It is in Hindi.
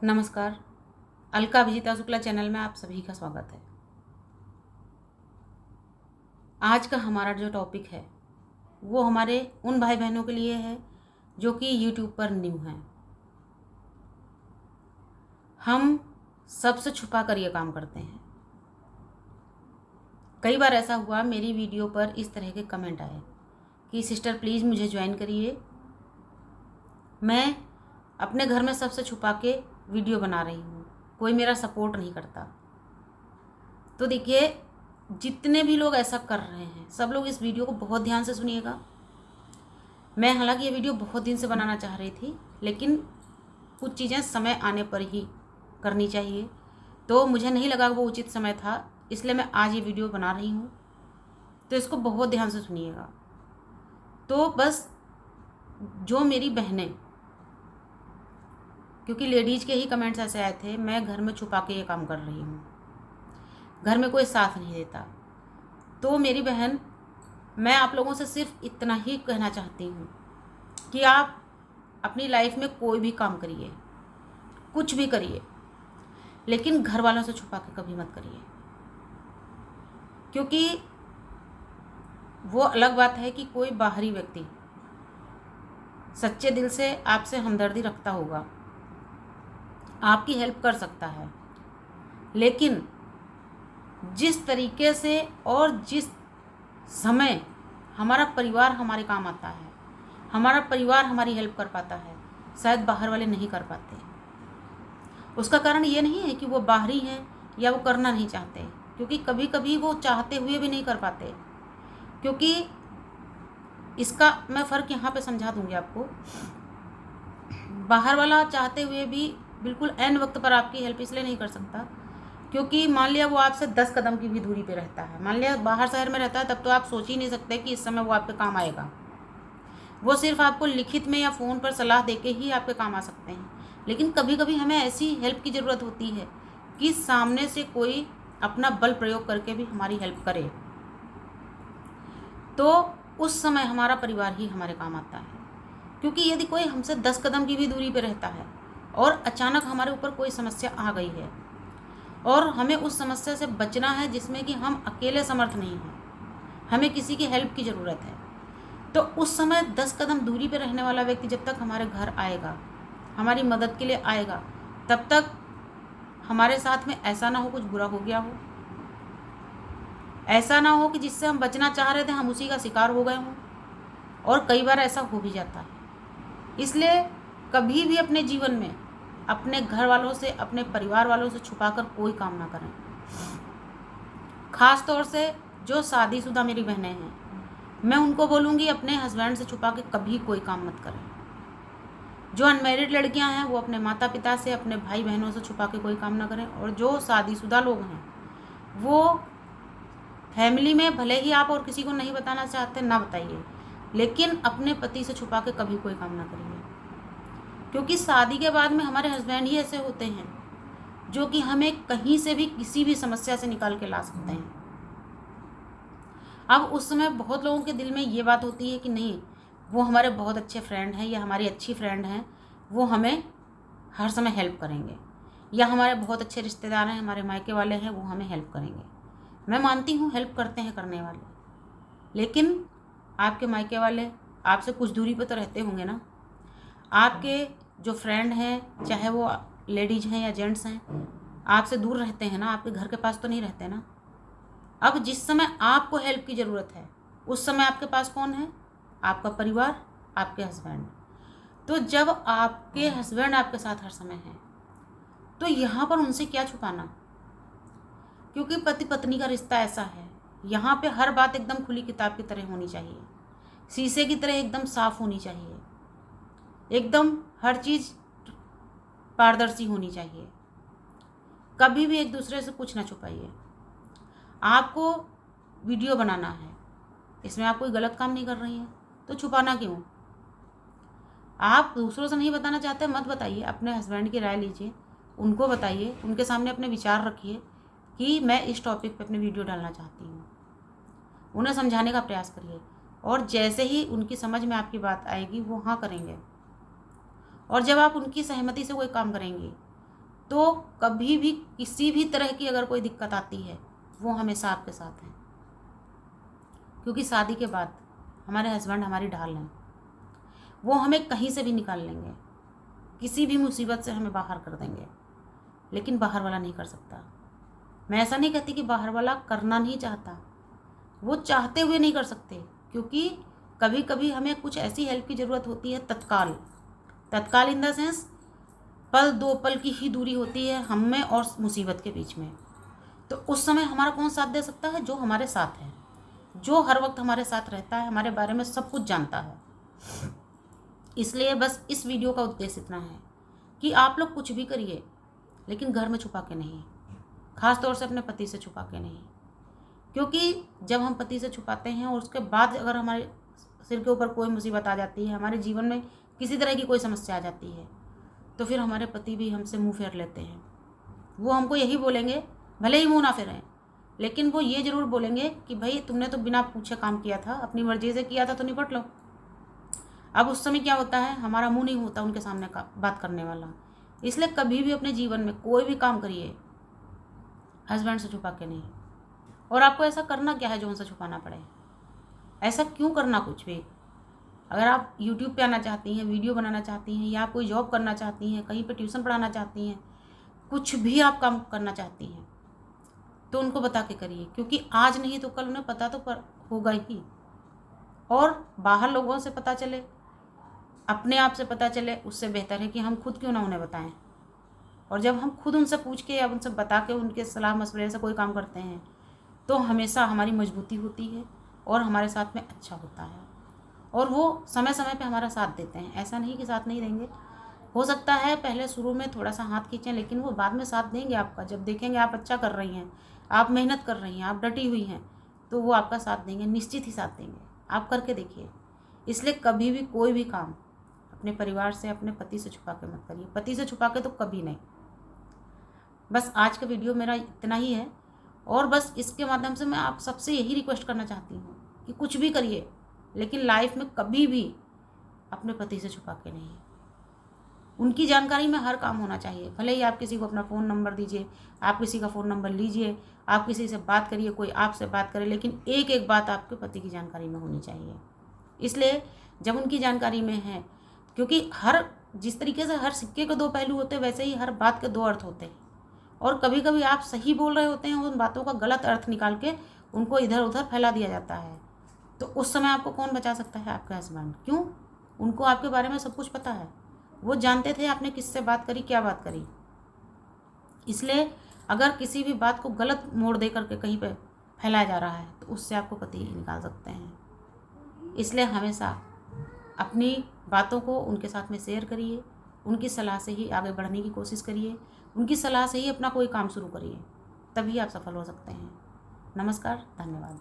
नमस्कार। अलका अभिजीता शुक्ला चैनल में आप सभी का स्वागत है। आज का हमारा जो टॉपिक है वो हमारे उन भाई बहनों के लिए है जो कि यूट्यूब पर न्यू हैं। हम सबसे छुपा कर ये काम करते हैं। कई बार ऐसा हुआ, मेरी वीडियो पर इस तरह के कमेंट आए कि सिस्टर प्लीज़ मुझे ज्वाइन करिए, मैं अपने घर में सबसे छुपा के वीडियो बना रही हूँ, कोई मेरा सपोर्ट नहीं करता। तो देखिए, जितने भी लोग ऐसा कर रहे हैं सब लोग इस वीडियो को बहुत ध्यान से सुनिएगा। मैं हालांकि ये वीडियो बहुत दिन से बनाना चाह रही थी, लेकिन कुछ चीज़ें समय आने पर ही करनी चाहिए, तो मुझे नहीं लगा वो उचित समय था, इसलिए मैं आज ये वीडियो बना रही हूँ। तो इसको बहुत ध्यान से सुनिएगा। तो बस जो मेरी बहनें, क्योंकि लेडीज़ के ही कमेंट्स ऐसे आए थे, मैं घर में छुपा के ये काम कर रही हूँ, घर में कोई साथ नहीं देता। तो मेरी बहन, मैं आप लोगों से सिर्फ इतना ही कहना चाहती हूँ कि आप अपनी लाइफ में कोई भी काम करिए, कुछ भी करिए, लेकिन घर वालों से छुपा के कभी मत करिए। क्योंकि वो अलग बात है कि कोई बाहरी व्यक्ति सच्चे दिल से आपसे हमदर्दी रखता होगा, आपकी हेल्प कर सकता है, लेकिन जिस तरीके से और जिस समय हमारा परिवार हमारे काम आता है, हमारा परिवार हमारी हेल्प कर पाता है, शायद बाहर वाले नहीं कर पाते। उसका कारण ये नहीं है कि वो बाहरी हैं या वो करना नहीं चाहते, क्योंकि कभी कभी वो चाहते हुए भी नहीं कर पाते। क्योंकि इसका मैं फ़र्क यहाँ पे समझा दूँगी आपको। बाहर वाला चाहते हुए भी बिल्कुल ऐन वक्त पर आपकी हेल्प इसलिए नहीं कर सकता क्योंकि मान लिया वो आपसे 10 कदम की भी दूरी पे रहता है, मान लिया बाहर शहर में रहता है, तब तो आप सोच ही नहीं सकते कि इस समय वो आपके काम आएगा। वो सिर्फ आपको लिखित में या फ़ोन पर सलाह देके ही आपके काम आ सकते हैं। लेकिन कभी कभी हमें ऐसी हेल्प की ज़रूरत होती है कि सामने से कोई अपना बल प्रयोग करके भी हमारी हेल्प करे, तो उस समय हमारा परिवार ही हमारे काम आता है। क्योंकि यदि कोई हमसे 10 कदम की भी दूरी पर रहता है और अचानक हमारे ऊपर कोई समस्या आ गई है और हमें उस समस्या से बचना है जिसमें कि हम अकेले समर्थ नहीं हैं, हमें किसी की हेल्प की ज़रूरत है, तो उस समय 10 कदम दूरी पर रहने वाला व्यक्ति जब तक हमारे घर आएगा, हमारी मदद के लिए आएगा, तब तक हमारे साथ में ऐसा ना हो कुछ बुरा हो गया हो, ऐसा ना हो कि जिससे हम बचना चाह रहे थे हम उसी का शिकार हो गए हों। और कई बार ऐसा हो भी जाता है। इसलिए कभी भी अपने जीवन में अपने घर वालों से, अपने परिवार वालों से छुपाकर कोई काम ना करें। ख़ास तौर से जो शादीशुदा मेरी बहनें हैं, मैं उनको बोलूँगी अपने हस्बैंड से छुपा के कभी कोई काम मत करें। जो अनमैरिड लड़कियां हैं वो अपने माता पिता से, अपने भाई बहनों से छुपा के कोई काम ना करें। और जो शादीशुदा लोग हैं वो फैमिली में भले ही आप और किसी को नहीं बताना चाहते, ना बताइए, लेकिन अपने पति से छुपा के कभी कोई काम ना करिए। क्योंकि शादी के बाद में हमारे हस्बैंड ही ऐसे होते हैं जो कि हमें कहीं से भी किसी भी समस्या से निकाल के ला सकते हैं। अब उस समय बहुत लोगों के दिल में ये बात होती है कि नहीं, वो हमारे बहुत अच्छे फ्रेंड हैं या हमारी अच्छी फ्रेंड हैं, वो हमें हर समय हेल्प करेंगे, या हमारे बहुत अच्छे रिश्तेदार हैं, हमारे मायके वाले हैं, वो हमें हेल्प करेंगे। मैं मानती हूँ हेल्प करते हैं करने वाले, लेकिन आपके मायके वाले आपसे कुछ दूरी पर तो रहते होंगे ना। आपके जो फ्रेंड हैं, चाहे वो लेडीज़ हैं या जेंट्स हैं, आपसे दूर रहते हैं ना, आपके घर के पास तो नहीं रहते ना। अब जिस समय आपको हेल्प की ज़रूरत है उस समय आपके पास कौन है? आपका परिवार, आपके हस्बैंड। तो जब आपके हस्बैंड आपके साथ हर समय हैं तो यहाँ पर उनसे क्या छुपाना। क्योंकि पति पत्नी का रिश्ता ऐसा है, यहाँ पे हर बात एकदम खुली किताब की तरह होनी चाहिए, शीशे की तरह एकदम साफ होनी चाहिए, एकदम हर चीज़ पारदर्शी होनी चाहिए। कभी भी एक दूसरे से कुछ ना छुपाइए। आपको वीडियो बनाना है, इसमें आप कोई गलत काम नहीं कर रही हैं, तो छुपाना क्यों? आप दूसरों से नहीं बताना चाहते, मत बताइए, अपने हस्बैंड की राय लीजिए, उनको बताइए, उनके सामने अपने विचार रखिए कि मैं इस टॉपिक पे अपनी वीडियो डालना चाहती हूँ। उन्हें समझाने का प्रयास करिए, और जैसे ही उनकी समझ में आपकी बात आएगी वो हाँ करेंगे। और जब आप उनकी सहमति से कोई काम करेंगी तो कभी भी किसी भी तरह की अगर कोई दिक्कत आती है वो हमेशा आपके साथ हैं, क्योंकि शादी के बाद हमारे हस्बैंड हमारी ढाल हैं। वो हमें कहीं से भी निकाल लेंगे, किसी भी मुसीबत से हमें बाहर कर देंगे, लेकिन बाहर वाला नहीं कर सकता। मैं ऐसा नहीं कहती कि बाहर वाला करना नहीं चाहता, वो चाहते हुए नहीं कर सकते, क्योंकि कभी कभी हमें कुछ ऐसी हेल्प की ज़रूरत होती है तत्काल इन द सेंस पल दो पल की ही दूरी होती है हम में और मुसीबत के बीच में। तो उस समय हमारा कौन साथ दे सकता है? जो हमारे साथ है, जो हर वक्त हमारे साथ रहता है, हमारे बारे में सब कुछ जानता है। इसलिए बस इस वीडियो का उद्देश्य इतना है कि आप लोग कुछ भी करिए, लेकिन घर में छुपा के नहीं, ख़ास तौर से अपने पति से छुपा के नहीं। क्योंकि जब हम पति से छुपाते हैं और उसके बाद अगर हमारे सिर के ऊपर कोई मुसीबत आ जाती है, हमारे जीवन में किसी तरह की कोई समस्या आ जाती है, तो फिर हमारे पति भी हमसे मुंह फेर लेते हैं। वो हमको यही बोलेंगे, भले ही मुंह ना फेरें, लेकिन वो ये ज़रूर बोलेंगे कि भाई तुमने तो बिना पूछे काम किया था, अपनी मर्जी से किया था तो निपट लो। अब उस समय क्या होता है, हमारा मुंह नहीं होता उनके सामने का बात करने वाला। इसलिए कभी भी अपने जीवन में कोई भी काम करिए हस्बैंड से छुपा के नहीं। और आपको ऐसा करना क्या है जो उनसे छुपाना पड़े? ऐसा क्यों करना कुछ भी? अगर आप YouTube पे आना चाहती हैं, वीडियो बनाना चाहती हैं, या आप कोई जॉब करना चाहती हैं, कहीं पे ट्यूशन पढ़ाना चाहती हैं, कुछ भी आप काम करना चाहती हैं, तो उनको बता के करिए, क्योंकि आज नहीं तो कल उन्हें पता तो होगा ही। और बाहर लोगों से पता चले, अपने आप से पता चले, उससे बेहतर है कि हम खुद क्यों ना उन्हें बताएं। और जब हम खुद उनसे पूछ के या उनसे बता के उनके सलाह मशवरे से कोई काम करते हैं, तो हमेशा हमारी मजबूती होती है और हमारे साथ में अच्छा होता है। और वो समय समय पे हमारा साथ देते हैं, ऐसा नहीं कि साथ नहीं देंगे। हो सकता है पहले शुरू में थोड़ा सा हाथ खींचें, लेकिन वो बाद में साथ देंगे आपका। जब देखेंगे आप अच्छा कर रही हैं, आप मेहनत कर रही हैं, आप डटी हुई हैं, तो वो आपका साथ देंगे, निश्चित ही साथ देंगे। आप करके देखिए। इसलिए कभी भी कोई भी काम अपने परिवार से, अपने पति से छुपा के मत करिए। पति से छुपा के तो कभी नहीं। बस आज का वीडियो मेरा इतना ही है, और बस इसके माध्यम से मैं आप सबसे यही रिक्वेस्ट करना चाहती हूँ कि कुछ भी करिए, लेकिन लाइफ में कभी भी अपने पति से छुपा के नहीं। उनकी जानकारी में हर काम होना चाहिए। भले ही आप किसी को अपना फ़ोन नंबर दीजिए, आप किसी का फ़ोन नंबर लीजिए, आप किसी से बात करिए, कोई आपसे बात करे, लेकिन एक एक बात आपके पति की जानकारी में होनी चाहिए। इसलिए जब उनकी जानकारी में है, क्योंकि जिस तरीके से हर सिक्के के दो पहलू होते हैं, वैसे ही हर बात के दो अर्थ होते हैं। और कभी कभी आप सही बोल रहे होते हैं, उन बातों का गलत अर्थ निकाल के उनको इधर उधर फैला दिया जाता है। तो उस समय आपको कौन बचा सकता है? आपके हस्बैंड। क्यों? उनको आपके बारे में सब कुछ पता है। वो जानते थे आपने किससे बात करी, क्या बात करी। इसलिए अगर किसी भी बात को गलत मोड़ दे करके कहीं पे फैलाया जा रहा है, तो उससे आपको पति निकाल सकते हैं। इसलिए हमेशा अपनी बातों को उनके साथ में शेयर करिए, उनकी सलाह से ही आगे बढ़ने की कोशिश करिए, उनकी सलाह से ही अपना कोई काम शुरू करिए, तभी आप सफल हो सकते हैं। नमस्कार, धन्यवाद।